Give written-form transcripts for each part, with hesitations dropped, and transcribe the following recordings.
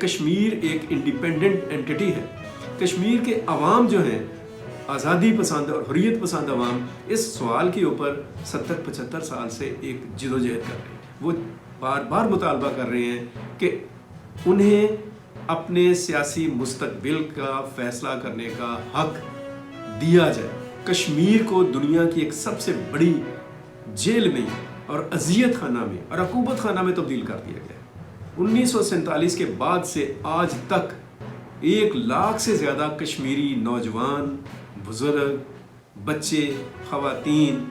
کشمیر ایک independent entity ہے. کشمیر کے عوام جو ہیں آزادی پسند اور حریت پسند عوام اس سوال کے اوپر 70-75 سال سے ایک جدوجہد کر رہے ہیں. وہ بار بار مطالبہ کر رہے ہیں کہ انہیں اپنے سیاسی مستقبل کا فیصلہ کرنے کا حق دیا جائے. کشمیر کو دنیا کی ایک سب سے بڑی جیل میں اور اذیت خانہ میں اور عقوبت خانہ میں تبدیل کر دیا گیا. 1947 کے بعد سے آج تک 1 لاکھ سے زیادہ کشمیری نوجوان، بزرگ، بچے، خواتین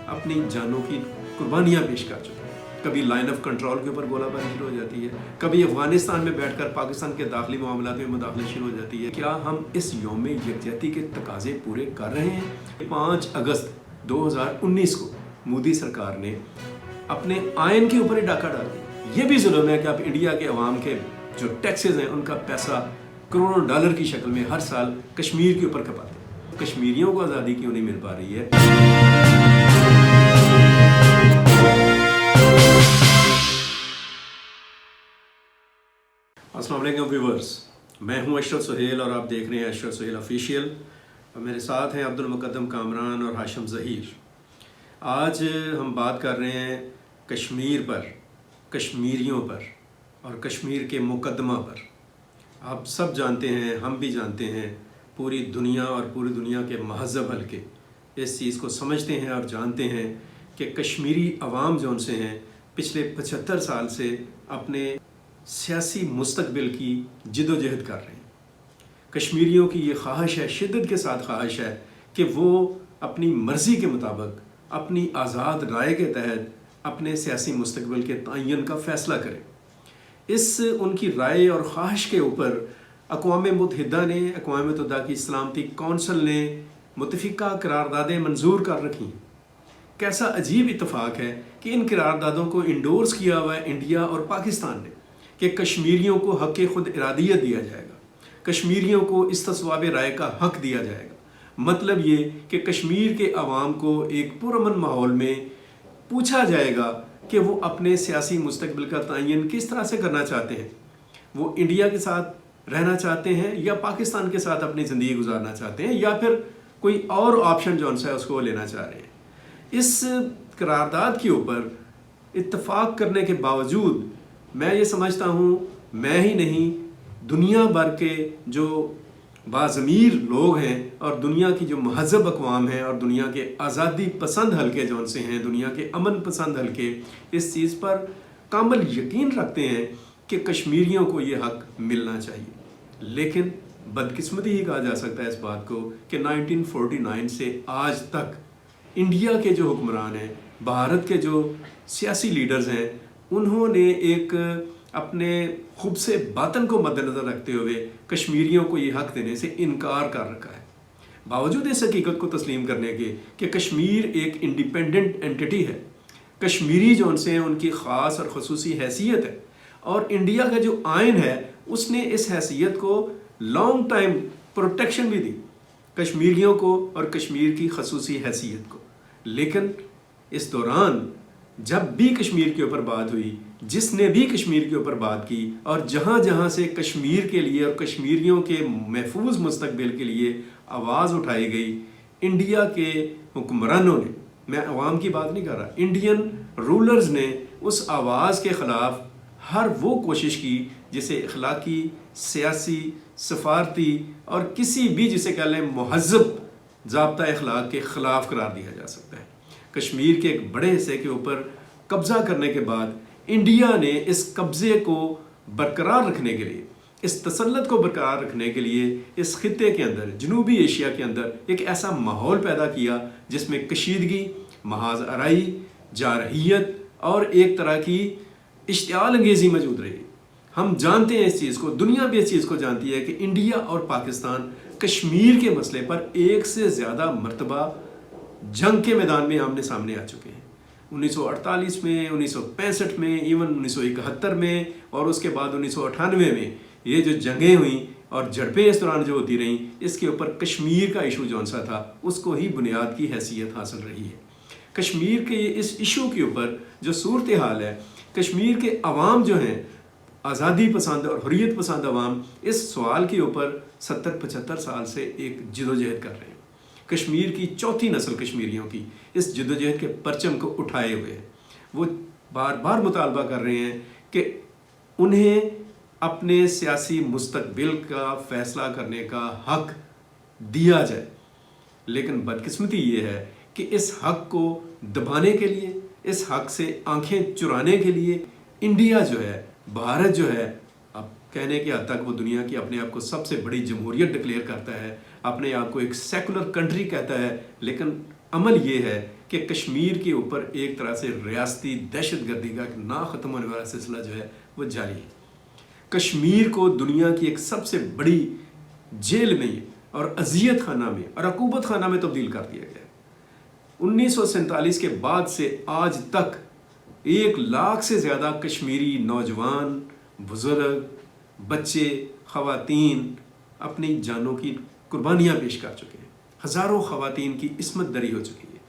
اپنی جانوں کی قربانیاں پیش کر چکے ہیں. کبھی لائن آف کنٹرول کے اوپر گولہ باری شروع ہو جاتی ہے، کبھی افغانستان میں بیٹھ کر پاکستان کے داخلی معاملات میں مداخلت شروع ہو جاتی ہے. کیا ہم اس یوم یکجہتی کے تقاضے پورے کر رہے ہیں؟ 5 اگست 2019 کو مودی سرکار نے اپنے آئین کے اوپر ہی ڈاکہ ڈال دیا. یہ بھی ظلم ہے کہ آپ انڈیا کے عوام کے جو ٹیکسز ہیں ان کا پیسہ کروڑوں ڈالر کی شکل میں ہر سال کشمیر کے اوپر کھپاتے ہیں. کشمیریوں کو آزادی کیوں نہیں مل پا رہی ہے؟ السلام علیکم ویورز، میں ہوں اشرف سہیل اور آپ دیکھ رہے ہیں اشرف سہیل آفیشیل. اور میرے ساتھ ہیں عبد المقدم کامران اور ہاشم ظہیر. آج ہم بات کر رہے ہیں کشمیر پر، کشمیریوں پر اور کشمیر کے مقدمہ پر. آپ سب جانتے ہیں، ہم بھی جانتے ہیں، پوری دنیا اور پوری دنیا کے مہذب حلقے اس چیز کو سمجھتے ہیں اور جانتے ہیں کہ کشمیری عوام جو ان سے ہیں پچھلے 75 سال سے اپنے سیاسی مستقبل کی جد و جہد کر رہے ہیں. کشمیریوں کی یہ خواہش ہے، شدت کے ساتھ خواہش ہے کہ وہ اپنی مرضی کے مطابق اپنی آزاد رائے کے تحت اپنے سیاسی مستقبل کے تعین کا فیصلہ کریں. اس ان کی رائے اور خواہش کے اوپر اقوام متحدہ نے، اقوام متحدہ کی سلامتی کونسل نے متفقہ قراردادیں منظور کر رکھی ہیں. کیسا عجیب اتفاق ہے کہ ان قراردادوں کو انڈورس کیا ہوا ہے انڈیا اور پاکستان نے کہ کشمیریوں کو حق خود ارادیت دیا جائے گا، کشمیریوں کو استصواب رائے کا حق دیا جائے گا. مطلب یہ کہ کشمیر کے عوام کو ایک پرامن ماحول میں پوچھا جائے گا کہ وہ اپنے سیاسی مستقبل کا تعین کس طرح سے کرنا چاہتے ہیں. وہ انڈیا کے ساتھ رہنا چاہتے ہیں یا پاکستان کے ساتھ اپنی زندگی گزارنا چاہتے ہیں یا پھر کوئی اور آپشن جو ہے اس کو لینا چاہ رہے ہیں. اس قرارداد کے اوپر اتفاق کرنے کے باوجود میں یہ سمجھتا ہوں میں ہی نہیں، دنیا بھر کے جو باضمیر لوگ ہیں اور دنیا کی جو مہذب اقوام ہیں اور دنیا کے آزادی پسند حلقے جو ان سے ہیں، دنیا کے امن پسند حلقے، اس چیز پر کامل یقین رکھتے ہیں کہ کشمیریوں کو یہ حق ملنا چاہیے. لیکن بدقسمتی ہی کہا جا سکتا ہے اس بات کو کہ 1949 سے آج تک انڈیا کے جو حکمران ہیں، بھارت کے جو سیاسی لیڈرز ہیں، انہوں نے ایک اپنے خبث باطن کو مد نظر رکھتے ہوئے کشمیریوں کو یہ حق دینے سے انکار کر رکھا ہے. باوجود اس حقیقت کو تسلیم کرنے کے کہ کشمیر ایک انڈیپینڈنٹ اینٹی ہے، کشمیری جو ان سے ہیں ان کی خاص اور خصوصی حیثیت ہے، اور انڈیا کا جو آئین ہے اس نے اس حیثیت کو لانگ ٹائم پروٹیکشن بھی دی کشمیریوں کو اور کشمیر کی خصوصی حیثیت کو. لیکن اس دوران جب بھی کشمیر کے اوپر بات ہوئی، جس نے بھی کشمیر کے اوپر بات کی اور جہاں جہاں سے کشمیر کے لیے اور کشمیریوں کے محفوظ مستقبل کے لیے آواز اٹھائی گئی، انڈیا کے حکمرانوں نے، میں عوام کی بات نہیں کر رہا، انڈین رولرز نے اس آواز کے خلاف ہر وہ کوشش کی جسے اخلاقی، سیاسی، سفارتی اور کسی بھی جسے کہہ لیں مہذب ضابطہ اخلاق کے خلاف قرار دیا جا سکتا ہے. کشمیر کے ایک بڑے حصے کے اوپر قبضہ کرنے کے بعد انڈیا نے اس قبضے کو برقرار رکھنے کے لیے، اس تسلط کو برقرار رکھنے کے لیے اس خطے کے اندر، جنوبی ایشیا کے اندر ایک ایسا ماحول پیدا کیا جس میں کشیدگی، محاذ آرائی، جارحیت اور ایک طرح کی اشتعال انگیزی موجود رہی. ہم جانتے ہیں اس چیز کو، دنیا بھی اس چیز کو جانتی ہے کہ انڈیا اور پاکستان کشمیر کے مسئلے پر ایک سے زیادہ مرتبہ جنگ کے میدان میں آمنے سامنے آ چکے ہیں. 1948 میں، 1965 میں، ایون 1971 میں اور اس کے بعد 1998 میں یہ جو جنگیں ہوئیں اور جھڑپیں اس دوران جو ہوتی رہیں، اس کے اوپر کشمیر کا ایشو جون سا تھا اس کو ہی بنیاد کی حیثیت حاصل رہی ہے. کشمیر کے اس ایشو کے اوپر جو صورتحال ہے، کشمیر کے عوام جو ہیں आज़ादी पसंद और हुर्रियत पसंद अवाम इस सवाल के ऊपर 70-75 साल से एक जदोजहद कर रहे हैं। कश्मीर की चौथी नस्ल कश्मीरियों की इस जदोजहद के परचम को उठाए हुए हैं। वो बार बार मुतालबा कर रहे हैं कि उन्हें अपने सियासी मुस्तकबिल का फैसला करने का हक दिया जाए। लेकिन बदकिस्मती ये है कि इस हक को दबाने के लिए, इस हक से आंखें चुराने के लिए इंडिया जो है, भारत जो है, अब कहने के हद तक वो दुनिया की अपने आप को सबसे बड़ी जमहूरियत डिक्लेयर करता है, अपने आप को एक सेकुलर कंट्री कहता है, लेकिन अमल ये है कि कश्मीर के ऊपर एक तरह से रियासती दहशतगर्दी का ना ख़त्म होने वाला सिलसिला जो है वो जारी है। कश्मीर को दुनिया की एक सबसे बड़ी जेल में और अजियत खाना में और अकूबत खाना में तब्दील कर दिया गया। 1947 के बाद से आज तक 1 लाख से ज़्यादा कश्मीरी नौजवान, बुज़ुर्ग, बच्चे, ख़वातीन अपनी जानों की कुर्बानियाँ पेश कर चुके हैं। हज़ारों ख़वातीन की इस्मत दरी हो चुकी है।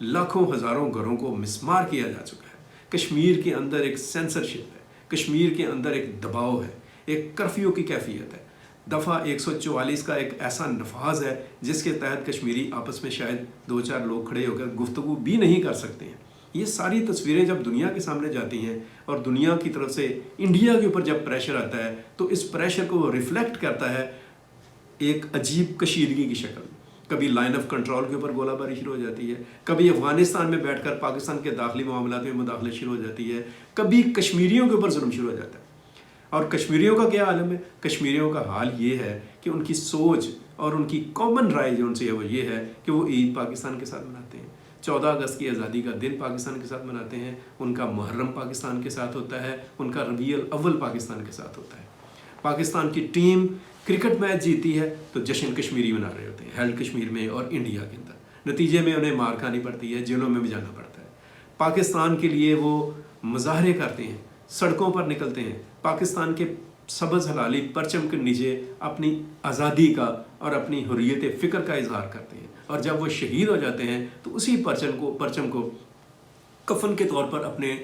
लाखों हज़ारों घरों को मिस्मार किया जा चुका है। कश्मीर के अंदर एक सेंसरशिप है, कश्मीर के अंदर एक दबाव है, एक कर्फ्यू की कैफियत है। दफ़ा 144 का एक ऐसा नफाज है जिसके तहत कश्मीरी आपस में शायद 2-4 लोग खड़े होकर गुफ्तगू भी नहीं कर सकते हैं। ये सारी तस्वीरें जब दुनिया के सामने जाती हैं और दुनिया की तरफ से इंडिया के ऊपर जब प्रेशर आता है तो इस प्रेशर को रिफ्लेक्ट करता है एक अजीब कशीदगी की शक्ल। कभी लाइन ऑफ कंट्रोल के ऊपर गोलाबारी शुरू हो जाती है, कभी अफगानिस्तान में बैठकर पाकिस्तान के दाखिली मामलात में मुदाखलत शुरू हो जाती है, कभी कश्मीरियों के ऊपर जुल्म शुरू हो जाता है। और कश्मीरियों का क्या आलम है? कश्मीरियों का हाल ये है कि उनकी सोच और उनकी कॉमन राय जो उनसे है वो ये है कि वो ईद पाकिस्तान के साथ मनाते हैं, 14 अगस्त की आज़ादी का दिन पाकिस्तान के साथ मनाते हैं, उनका मुहर्रम पाकिस्तान के साथ होता है, उनका रबीउल अव्वल पाकिस्तान के साथ होता है। पाकिस्तान की टीम क्रिकेट मैच जीती है तो जश्न कश्मीरी मना रहे होते हैं, हेल्ड कश्मीर में और इंडिया के अंदर। नतीजे में उन्हें मार खानी पड़ती है, जेलों में भी जाना पड़ता है। पाकिस्तान के लिए वो मुजाहरे करते हैं, सड़कों पर निकलते हैं, पाकिस्तान के सबज़ हलाली परचम के नीचे अपनी आज़ादी का और अपनी हुर्रियत फ़िक्र का इजहार करते हैं। और जब वो शहीद हो जाते हैं तो उसी परचम को कफन के तौर पर अपने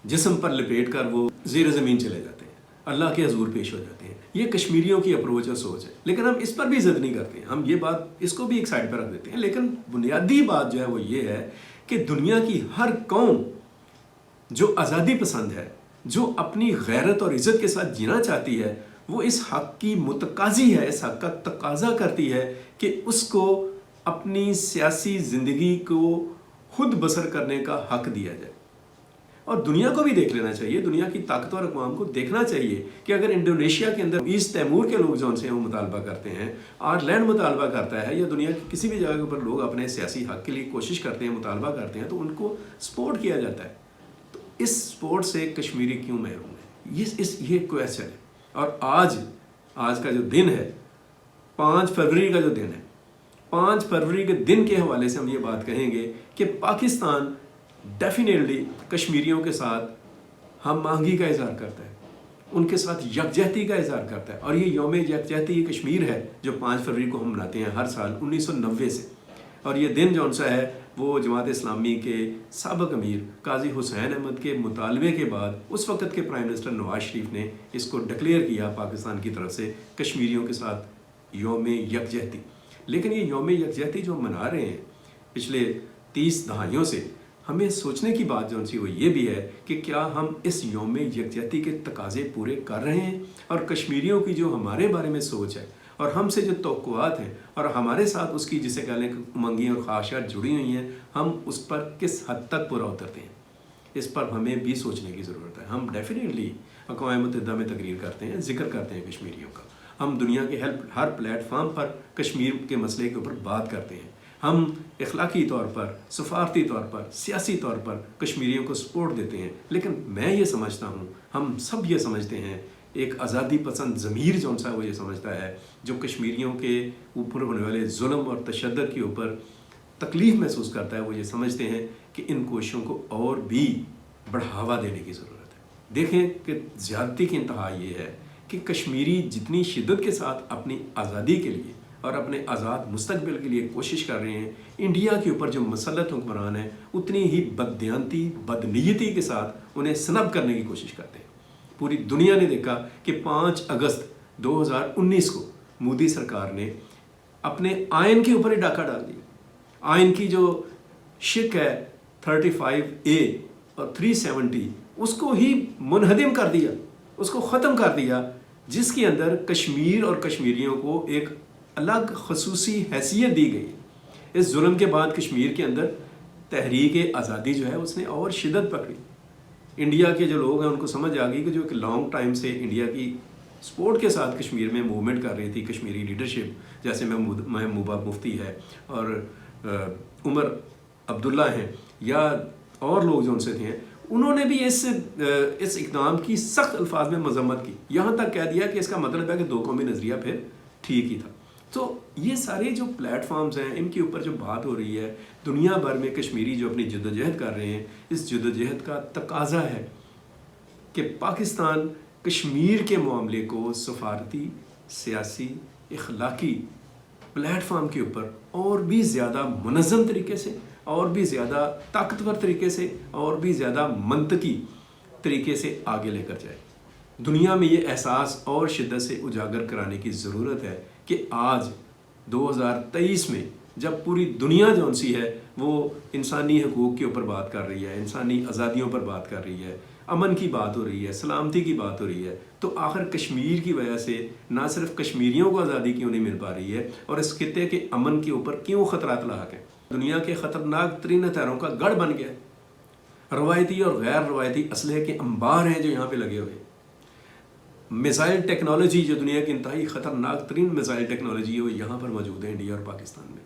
जिस्म पर लपेट कर वो ज़ेर ज़मीन चले जाते हैं, अल्लाह के हजूर पेश हो जाते हैं। ये कश्मीरियों की अप्रोच और सोच है। लेकिन हम इस पर भी इज़्ज़त नहीं करते हैं, हम ये बात इसको भी एक साइड पर रख देते हैं। लेकिन बुनियादी बात जो है वो ये है कि दुनिया की हर कौम जो आज़ादी पसंद है, जो अपनी गैरत और इज़्ज़त के साथ जीना चाहती है, वो इस हक़ की मुतकाज़ी है, इस हक़ का तकाज़ा करती है कि उसको अपनी सियासी ज़िंदगी को खुद बसर करने का हक़ दिया जाए। और दुनिया को भी देख लेना चाहिए, दुनिया की ताकतवर अक़वाम को देखना चाहिए कि अगर इंडोनेशिया के अंदर ईस्ट तैमूर के लोग जो उनसे वो मुतालबा करते हैं, आयरलैंड मुतालबा करता है, या दुनिया की किसी भी जगह के ऊपर लोग अपने सियासी हक़ के लिए कोशिश करते हैं, मुतालबा करते हैं, तो उनको सपोर्ट किया जाता है। तो इस सपोर्ट से कश्मीरी क्यों महरूम है? ये क्वेश्चन है। और आज का जो दिन है, 5 फरवरी का जो दिन है, 5 फरवरी के दिन के हवाले से हम ये बात कहेंगे कि पाकिस्तान डेफिनेटली कश्मीरियों के साथ हम आहंगी का इजहार करता है, उनके साथ यकजहती का इजहार करता है। और ये यौम यकजहती कश्मीर है जो 5 फरवरी को हम मनाते हैं हर साल 1990 से। और ये दिन जौन सा है वो जमात इस्लामी के साबिक़ अमीर काजी हुसैन अहमद के मुतालबे के बाद उस वक़्त के प्राइम मिनिस्टर नवाज शरीफ ने इसको डिक्लेयर किया पाकिस्तान की तरफ से कश्मीरियों के साथ यौम यकजहती। लेकिन ये यौम यकजहती जो मना रहे हैं पिछले 30 दहाइयों से, हमें सोचने की बात जो सी वो ये भी है कि क्या हम इस यौम यकजहती के तकाज़े पूरे कर रहे हैं? और कश्मीरियों की जो हमारे बारे में सोच है और हमसे जो तवक्कुआत हैं और हमारे साथ उसकी जिसे कह लें उमंगें और ख्वाहिशात जुड़ी हुई हैं, हम उस पर किस हद तक पूरा उतरते हैं, इस पर हमें भी सोचने की ज़रूरत है। हम डेफिनेटली अक़वाम मुत्तहिदा में तकरीर करते हैं, जिक्र करते हैं कश्मीरियों का, हम दुनिया के हर प्लेटफार्म पर कश्मीर के मसले के ऊपर बात करते हैं, हम इखलाकी तौर पर, सफारती तौर पर, सियासी तौर पर कश्मीरियों को सपोर्ट देते हैं। लेकिन मैं ये समझता हूँ, हम सब ये समझते हैं, एक आज़ादी पसंद ज़मीर जो सा वो ये समझता है, जो कश्मीरियों के ऊपर होने वाले जुल्म और तशद्दुद के ऊपर तकलीफ़ महसूस करता है, वो ये समझते हैं कि इन कोशिशों को और भी बढ़ावा देने की ज़रूरत है। देखें कि ज़्यादती की इंतहा ये है कि कश्मीरी जितनी शिद्दत के साथ अपनी आज़ादी के लिए और अपने आज़ाद मुस्तकबिल के लिए कोशिश कर रहे हैं, इंडिया के ऊपर जो मसलत हुक्मरान है उतनी ही बददियानती, बदनीयती के साथ उन्हें स्नब करने की कोशिश करते हैं। पूरी दुनिया ने देखा कि 5 अगस्त 2019 को मोदी सरकार ने अपने आयन के ऊपर ही डाका डाल दिया। आयन की जो शिक है 35A और 370 उसको ही मुनहदिम कर दिया, उसको ख़त्म कर दिया, जिसके अंदर कश्मीर और कश्मीरियों को एक अलग खसूसी हैसियत दी गई। इस जुल्म के बाद कश्मीर के अंदर तहरीक आज़ादी जो है उसने और शिद्दत पकड़ी। इंडिया के जो लोग हैं उनको समझ आ गई कि जो एक लॉन्ग टाइम से इंडिया की सपोर्ट के साथ कश्मीर में मूवमेंट कर रही थी कश्मीरी लीडरशिप, जैसे महबूबा मुफ्ती है और उमर अब्दुल्ला हैं या और लोग जो उनसे थे, उन्होंने भी इस इक़दाम की सख्त अल्फाज में मजम्मत की। यहाँ तक कह दिया कि इसका मतलब है कि 2 कौमी नज़रिया फिर ठीक ही था। तो ये सारे जो प्लेटफॉर्म्स हैं इनके ऊपर जो बात हो रही है, दुनिया भर में कश्मीरी जो अपनी जद्दोजहद कर रहे हैं, इस जद्दोजहद का तकाजा है कि पाकिस्तान कश्मीर के मामले को सफारती, सियासी, इखलाकी प्लेटफॉर्म के ऊपर और भी ज़्यादा मुनज़्ज़म तरीके से, और भी ज़्यादा ताकतवर तरीके से, और भी ज़्यादा मंतकी तरीके से आगे लेकर जाए। दुनिया में ये एहसास और शिद्दत से उजागर कराने की ज़रूरत है कि आज 2023 में जब पूरी दुनिया जौन सी है वो इंसानी हकूक़ के ऊपर बात कर रही है, इंसानी आज़ादियों पर बात कर रही है, अमन की बात हो रही है, सलामती की बात हो रही है, तो आखिर कश्मीर की वजह से ना सिर्फ कश्मीरियों को आज़ादी क्यों नहीं मिल पा रही है और इस खित्ते के अमन के ऊपर क्यों ख़तरात लाक हैं। दुनिया के ख़तरनाक तरीन हथियारों का गढ़ बन गया है। रवायती और गैर रवायती असलहे के अंबार हैं जो यहाँ पे लगे हुए हैं। मिसाइल टेक्नोलॉजी जो दुनिया की इंतहाई ख़तरनाक तरीन मिसाइल टेक्नोलॉजी है वो यहाँ पर मौजूद है, इंडिया और पाकिस्तान में।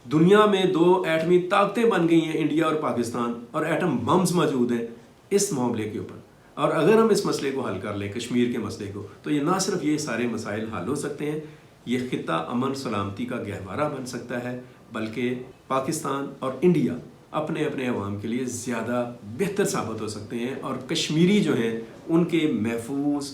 दुनिया में 2 एटमी ताकतें बन गई हैं, इंडिया और पाकिस्तान, और एटम बम्स मौजूद हैं इस मामले के ऊपर। और अगर हम इस मसले को हल कर लें, कश्मीर के मसले को, तो ये ना सिर्फ ये सारे मसाइल हल हो सकते हैं, ये खित्ता अमन सलामती का गहवारा बन सकता है, बल्कि पाकिस्तान और इंडिया अपने अपने अवाम के लिए ज़्यादा बेहतर साबित हो सकते हैं और कश्मीरी जो हैं उनके महफूज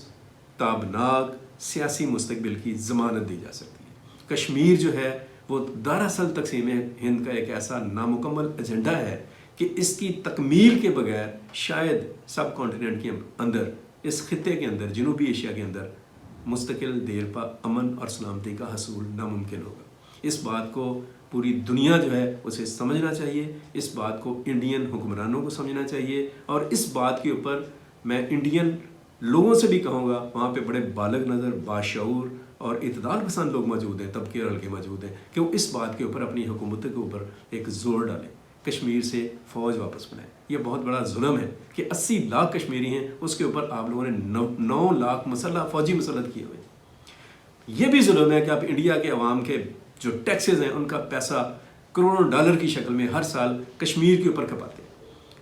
ताबनाक सियासी मुस्तकबिल की ज़मानत दी जा सकती है। कश्मीर जो है वो दरअसल तक़सीम हिंद का एक ऐसा नामुकम्मल एजेंडा है कि इसकी तकमील के बगैर शायद सब कॉन्टिनेंट के अंदर, इस खित्ते के अंदर, जनूबी एशिया के अंदर मुस्तकिल देरपा अमन और सलामती का हसूल नामुमकिन होगा। इस बात को पूरी दुनिया जो है उसे समझना चाहिए, इस बात को इंडियन हुक्मरानों को समझना चाहिए, और इस बात के ऊपर मैं इंडियन लोगों से भी कहूँगा, वहाँ पे बड़े बालग नज़र, बाशऊर और इतदाल पसंद लोग मौजूद हैं, तबके और हल्के मौजूद हैं, कि वो इस बात के ऊपर अपनी हुकूमत के ऊपर एक ज़ोर डालें, कश्मीर से फ़ौज वापस बुलाएं। ये बहुत बड़ा जुल्म है कि 80 लाख कश्मीरी हैं, उसके ऊपर आप लोगों ने 9 लाख फ़ौजी मुसल्लत किए हुए। ये भी जुल्म है कि आप इंडिया के अवाम के जो टैक्सेस हैं उनका पैसा करोड़ों डॉलर की शक्ल में हर साल कश्मीर के ऊपर खपाते हैं।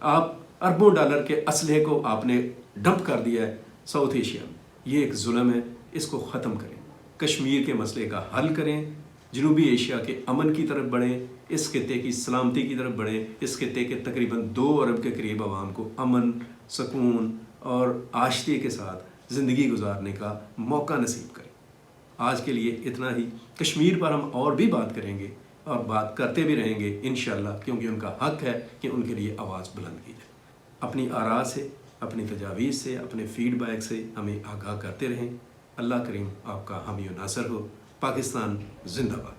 आप अरबों डॉलर के असलहे को आपने डंप कर दिया है साउथ एशिया में। ये एक जुल्म है, इसको ख़त्म करें, कश्मीर के मसले का हल करें, जनूबी एशिया के अमन की तरफ बढ़ें, इस खित्ते की सलामती की तरफ बढ़ें, इस खित्ते के तकरीबन 2 अरब के करीब आवाम को अमन, सुकून और आश्ती के साथ ज़िंदगी गुजारने का मौका नसीब करें। आज के लिए इतना ही। कश्मीर पर हम और भी बात करेंगे और बात करते भी रहेंगे इंशाअल्लाह, क्योंकि उनका हक है कि उनके लिए आवाज़ बुलंद की जाए। अपनी आरा से, अपनी तजावीज़ से, अपने फीडबैक से हमें आगाह करते रहें। अल्लाह करीम आपका हामी और नासर हो। पाकिस्तान जिंदाबाद।